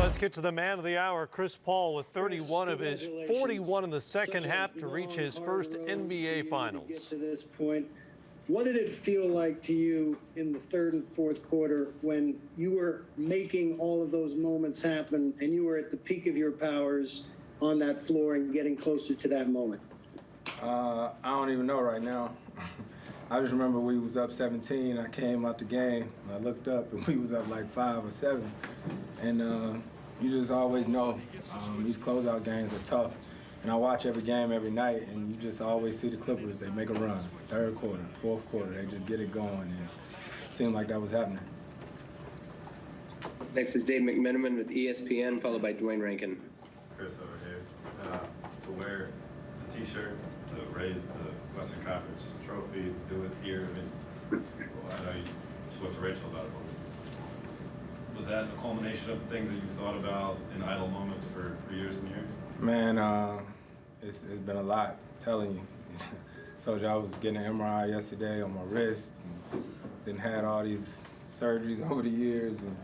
Let's get to the man of the hour, Chirs Paul, with 31 of his 41 in the second half to reach his first NBA Finals. Get to this point. What did it feel like to you in the third and fourth quarter when you were making all of those moments happen and you were at the peak of your powers on that floor and getting closer to that moment? I don't even know right now. I just remember we was up 17. I came out the game and I looked up and we was up like 5 or 7. And you just always know these closeout games are tough. And I watch every game every night, and you just always see the Clippers. They make a run, third quarter, fourth quarter. They just get it going, and it seemed like that was happening. Next is Dave McMenamin with ESPN, followed by Dwayne Rankin. Chris over here. To wear the T-shirt, to raise the Western Conference trophy, do it here. I mean, well, I know you spoke to Rachel about it, but was that a culmination of things that you thought about in idle moments for years and years? Man, it's been a lot, I'm telling you. Told you I was getting an MRI yesterday on my wrist, and then had all these surgeries over the years. And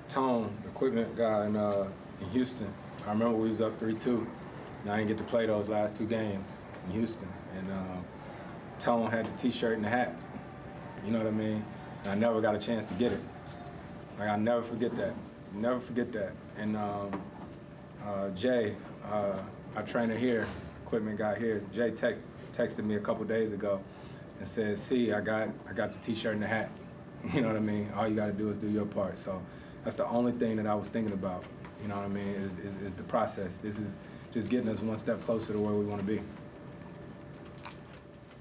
Tone, the equipment guy in Houston, I remember we was up 3-2, and I didn't get to play those last 2 games in Houston. And Tone had the T-shirt and the hat, you know what I mean? And I never got a chance to get it. Like, I'll never forget that, never forget that. And Jay, our trainer here, equipment guy here, Jay texted me a couple days ago and said, "See, I got the T-shirt and the hat." You know what I mean? All you got to do is do your part. So that's the only thing that I was thinking about. You know what I mean? Is the process. This is just getting us one step closer to where we want to be.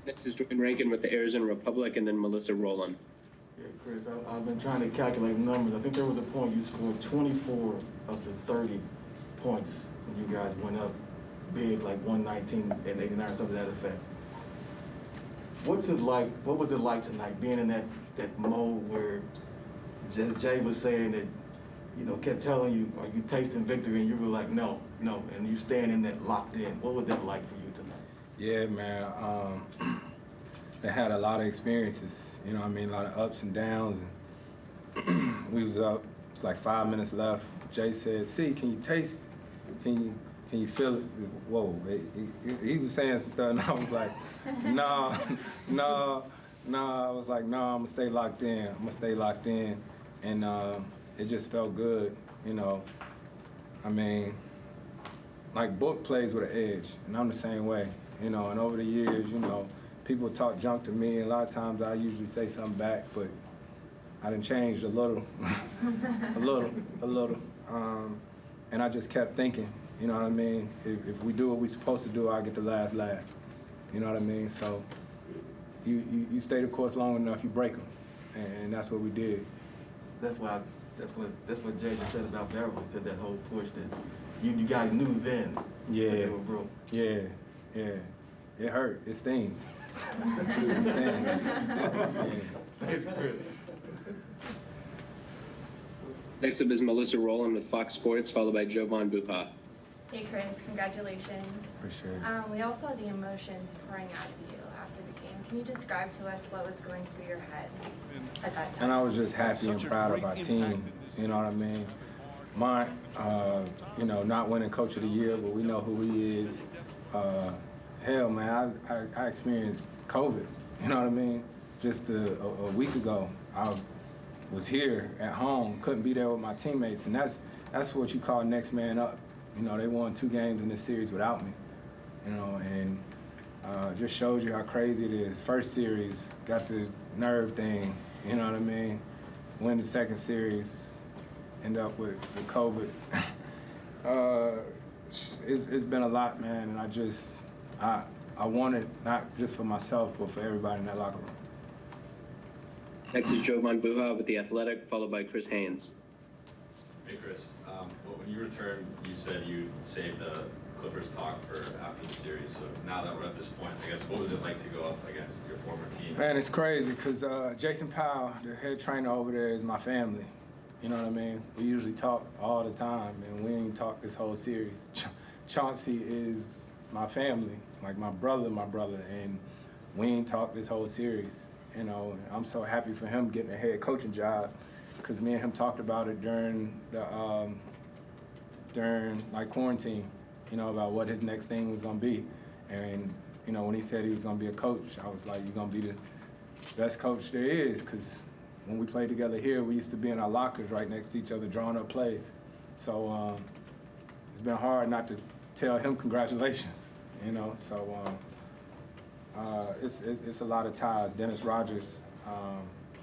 Next is Dwayne Rankin with the Arizona Republic, and then Melissa Rowland. Yeah, Chris, I've been trying to calculate numbers. I think there was a point you scored 24 of the 30 points when you guys went up big, like 119 and 89, something to that effect. What's it like? What was it like tonight, being in that mode where Jay was saying that, you know, kept telling you, are you tasting victory, and you were like, no, and you staying in that locked in. What was that like for you tonight? Yeah, man. They had a lot of experiences. You know what I mean? A lot of ups and downs. And we was up. It's like 5 minutes left. Jay said, "See, can you taste? Can you feel it?" Whoa! He was saying some stuff, and I was like, "No." I was like, "No, I'm gonna stay locked in." And it just felt good, you know. I mean, like Book plays with an edge, and I'm the same way, you know. And over the years, you know, people talk junk to me, and a lot of times I usually say something back, but I done changed a little, a little. And I just kept thinking, you know what I mean? If we do what we're supposed to do, I'll get the last laugh. You know what I mean? So you stay the course long enough, you break them, and that's what we did. That's what Jay just said about Beverly. He said that whole push that you guys knew then. Yeah. That they were broke. Yeah. It hurt. It sting. It sting. Yeah. Thanks, Chris. Next up is Melissa Rowland with Fox Sports, followed by Jovan Buha. Hey Chris, congratulations. Appreciate it. We all saw the emotions pouring out of you after the game. Can you describe to us what was going through your head at that time? And I was just happy and proud of our team. You know what I mean? You know, not winning Coach of the Year, but we know who he is. Hell, man, I experienced COVID. You know what I mean? Just a week ago, I was here at home, couldn't be there with my teammates, and that's what you call next man up. You know, they won 2 games in this series without me. You know, and just shows you how crazy it is. First series, got the nerve thing, you know what I mean? Win the second series, end up with COVID. It's been a lot, man, and I want it not just for myself, but for everybody in that locker room. Next is Jovan Buha with The Athletic, followed by Chris Haynes. Hey, Chris. When you returned, you said you'd save the Clippers talk for after the series. So now that we're at this point, I guess, what was it like to go up against your former team? Man, it's crazy because Jason Powell, the head trainer over there, is my family. You know what I mean? We usually talk all the time, and we ain't talked this whole series. Chauncey is my family, like my brother, and we ain't talked this whole series. You know, I'm so happy for him getting a head coaching job because me and him talked about it during like quarantine, you know, about what his next thing was gonna be. And, you know, when he said he was gonna be a coach, I was like, you're gonna be the best coach there is, because when we played together here, we used to be in our lockers right next to each other drawing up plays. So it's been hard not to tell him congratulations, you know. So it's a lot of ties. Dennis Rogers,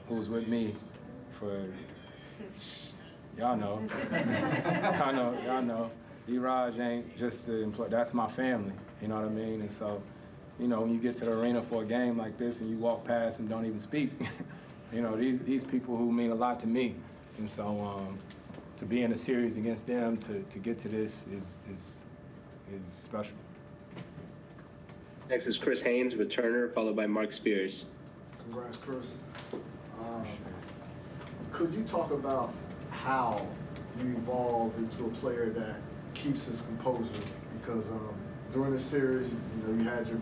who was with me for, y'all know, y'all know. D-Raj ain't just the employee, that's my family, you know what I mean? And so, you know, when you get to the arena for a game like this and you walk past and don't even speak, you know, these people who mean a lot to me. And so to be in a series against them, to get to this is special. Next is Chris Haynes with Turner, followed by Mark Spears. Congrats, Chris. Could you talk about how you evolved into a player that keeps his composure? Because during the series, you know, you had your,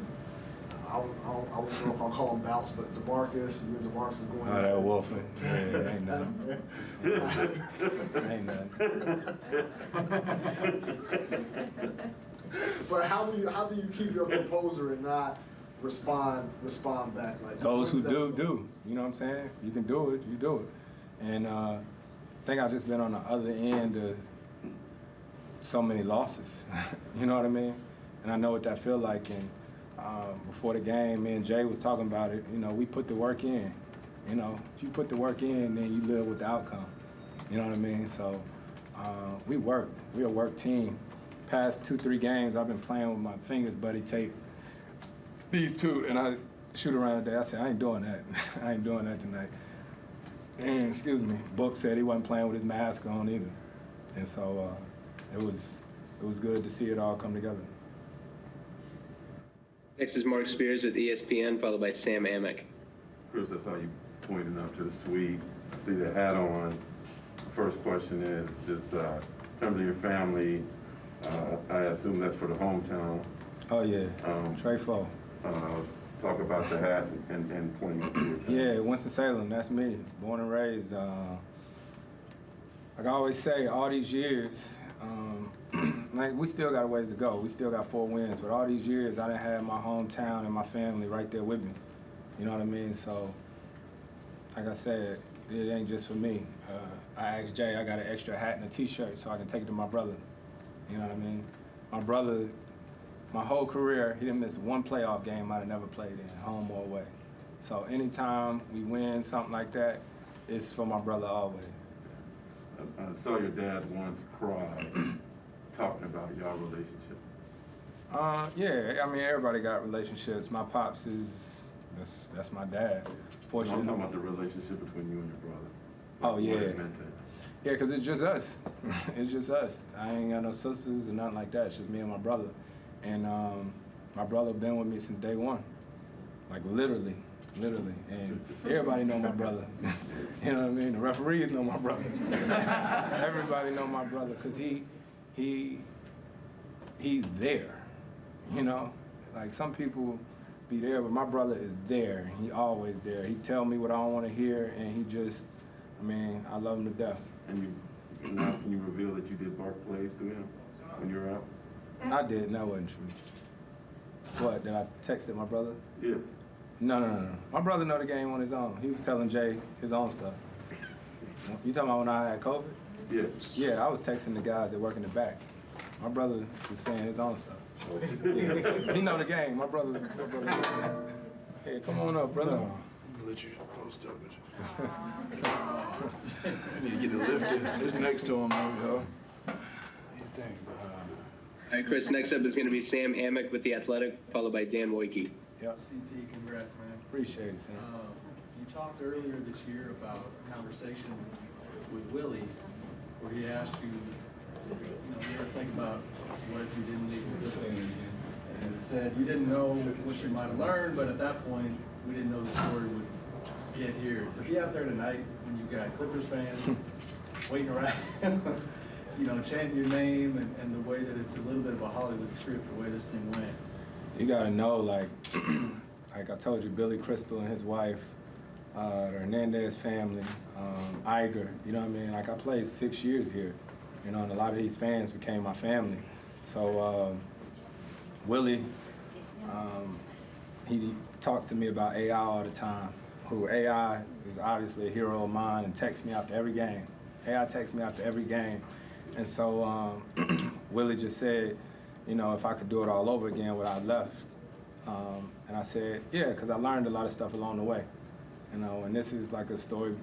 I don't know if I'll call him bouts, but DeMarcus, you and DeMarcus is going. Oh, that wolfing. Yeah, ain't nothing. Ain't nothing. But how do you keep your composure and not respond back like those who do? You know what I'm saying? You can do it, you do it. And I think I've just been on the other end of so many losses. You know what I mean? And I know what that feel like. And before the game, me and Jay was talking about it. You know, we put the work in. You know, if you put the work in, then you live with the outcome. You know what I mean? So we work. We're a work team. Past 2-3 games, I've been playing with my fingers buddy tape. These two, and I shoot around today. I said, I ain't doing that. I ain't doing that tonight. And excuse me, Book said he wasn't playing with his mask on either. And so it was good to see it all come together. Next is Mark Spears with ESPN, followed by Sam Amick. Chris, I saw you pointing up to the suite. I see the hat on. First question is just in terms of your family, I assume that's for the hometown. Oh, yeah. Trey Paul. Talk about the hat and pointing up to your family. Yeah, Winston-Salem, that's me. Born and raised. Like I always say, all these years, like we still got a ways to go. We still got 4 wins, but all these years I done had my hometown and my family right there with me. You know what I mean? So, like I said, it ain't just for me. I asked Jay, I got an extra hat and a t-shirt so I can take it to my brother. You know what I mean? My brother, my whole career, he didn't miss 1 playoff game I'd have never played in, home or away. So anytime we win something like that, it's for my brother always. I saw your dad once cry talking about your relationship. Yeah, I mean, everybody got relationships. My pops is, that's my dad. Fortunately. I'm talking about the relationship between you and your brother. Oh, yeah. What it meant to you. Yeah, because it's just us. It's just us. I ain't got no sisters or nothing like that. It's just me and my brother. And my brother been with me since day one. Like literally. And everybody know my brother. You know what I mean? The referees know my brother. Everybody know my brother because he's there, you know? Like some people be there, but my brother is there. He always there. He tell me what I don't want to hear, and he just, I mean, I love him to death. And now can you reveal that you did bark plays to him when you were out? I did, and that wasn't true. What, did I texted my brother? Yeah. No. My brother know the game on his own. He was telling Jay his own stuff. You talking about when I had COVID? Yeah. Yeah, I was texting the guys that work in the back. My brother was saying his own stuff. Yeah. He know the game. My brother. Hey, come on up, brother. No, I'll let you post up with you. I need to get it lifted. It's next to him, yo. What do you think? All right, Chris, next up is going to be Sam Amick with The Athletic, followed by Dan Wojcicki. Yep. CP, congrats, man. Appreciate it, Sam. You talked earlier this year about a conversation with Willie where he asked you, you ever think about what if you didn't leave with this team? And it said you didn't know what you might have learned, but at that point, we didn't know the story would get here. To be out there tonight when you've got Clippers fans waiting around, chanting your name and the way that it's a little bit of a Hollywood script, the way this thing went. You gotta know, like I told you, Billy Crystal and his wife, the Hernandez family, Iger, you know what I mean? Like, I played 6 years here, you know, and a lot of these fans became my family. So Willie, he talks to me about AI all the time, who AI is obviously a hero of mine and texts me after every game. AI texts me after every game. And so Willie just said, you know, if I could do it all over again, what I left. And I said, yeah, because I learned a lot of stuff along the way. You know, and this is like a story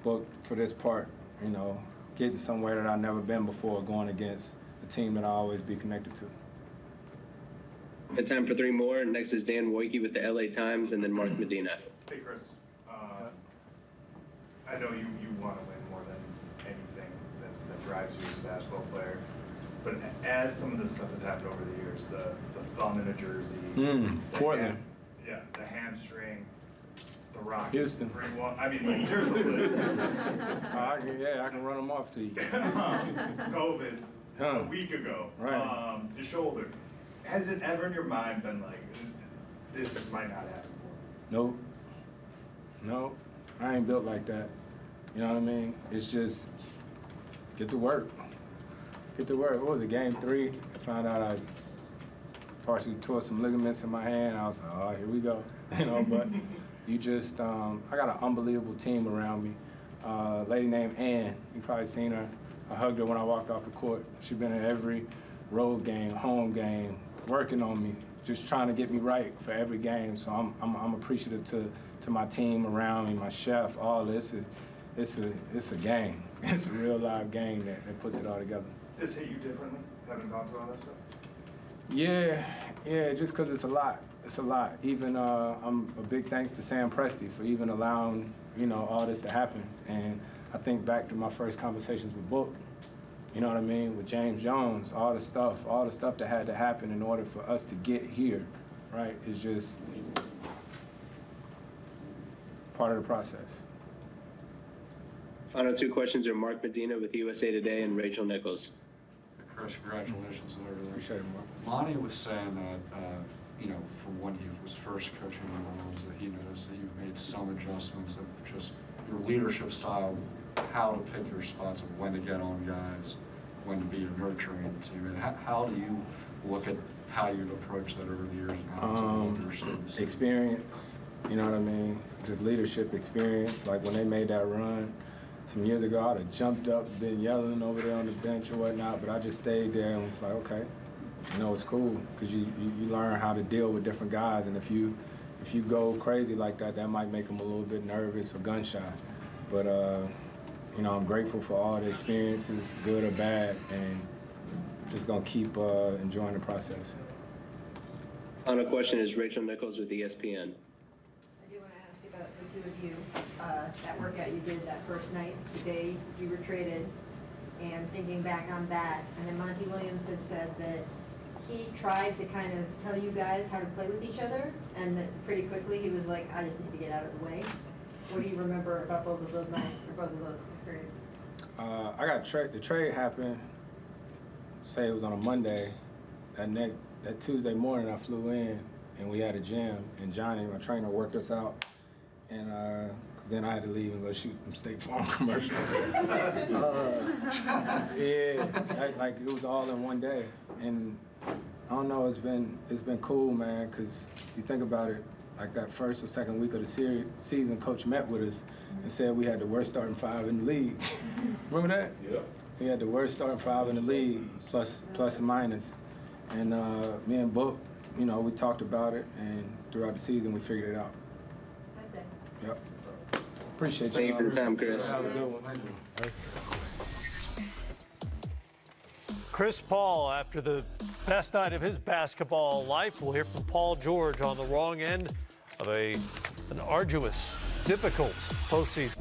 book for this part, you know, getting somewhere that I've never been before, going against a team that I'll always be connected to. It's time for 3 more. Next is Dan Woike with the LA Times, and then Mark Medina. Hey, Chris. I know you want to win more than anything that drives you as a basketball player. But as some of this stuff has happened over the years, the thumb in a jersey, Portland. The hamstring, the Rockets, Houston. 3-1. I mean, like, here's the list. I can run them off to you. COVID, a week ago, Right. the shoulder. Has it ever in your mind been like, this might not happen? Nope. Nope. I ain't built like that. You know what I mean? It's just get to work. Get to work. What was it, game 3? I found out I partially tore some ligaments in my hand. I was like, oh, here we go. You know, but you just, I got an unbelievable team around me. A lady named Ann, you probably seen her. I hugged her when I walked off the court. She's been at every road game, home game, working on me, just trying to get me right for every game. So I'm appreciative to my team around me, my chef, all this. It's a game. It's a real live game that puts it all together. Does this hit you differently, having gone through all that stuff? Yeah, just because it's a lot. It's a lot. Even I'm a big thanks to Sam Presti for even allowing, you know, all this to happen. And I think back to my first conversations with Book, you know what I mean, with James Jones, all the stuff that had to happen in order for us to get here, right, is just part of the process. Final 2 questions are Mark Medina with USA Today and Rachel Nichols. Chris, congratulations on everything. Appreciate it, Mark. Lonnie was saying that, you know, from when he was first coaching the Wolves, that he noticed that you've made some adjustments of just your leadership style, how to pick your spots of when to get on guys, when to be a nurturing team. And how do you look at how you've approached that over the years and how to develop your students? Experience, you know what I mean? Just leadership experience. Like when they made that run some years ago, I'd have jumped up, been yelling over there on the bench or whatnot, but I just stayed there and was like, okay, you know, it's cool, because you learn how to deal with different guys, and if you go crazy like that, that might make them a little bit nervous or gun shy. But you know, I'm grateful for all the experiences, good or bad, and just gonna keep enjoying the process. Final question is Rachel Nichols with ESPN. I do want to ask about the 2 of you, that workout you did that first night, the day you were traded, and thinking back on that. And then Monty Williams has said that he tried to kind of tell you guys how to play with each other, and that pretty quickly he was like, I just need to get out of the way. What do you remember about both of those nights, or both of those experiences? The trade happened, say it was on a Monday. That Tuesday morning I flew in and we had a gym, and Johnny, my trainer, worked us out. And cause then I had to leave and go shoot some State Farm commercials. Yeah, like it was all in one day. And I don't know, it's been cool, man, cause you think about it, like that first or second week of the season, Coach met with us and said we had the worst starting 5 in the league. Remember that? Yeah. We had the worst starting 5 in the league, plus and minus. And me and Book, you know, we talked about it, and throughout the season we figured it out. That's it. Yep. Appreciate you. Thank you for the time, Chris. Have a good one. Chirs Paul, after the best night of his basketball life, we'll hear from Paul George on the wrong end of an arduous, difficult postseason.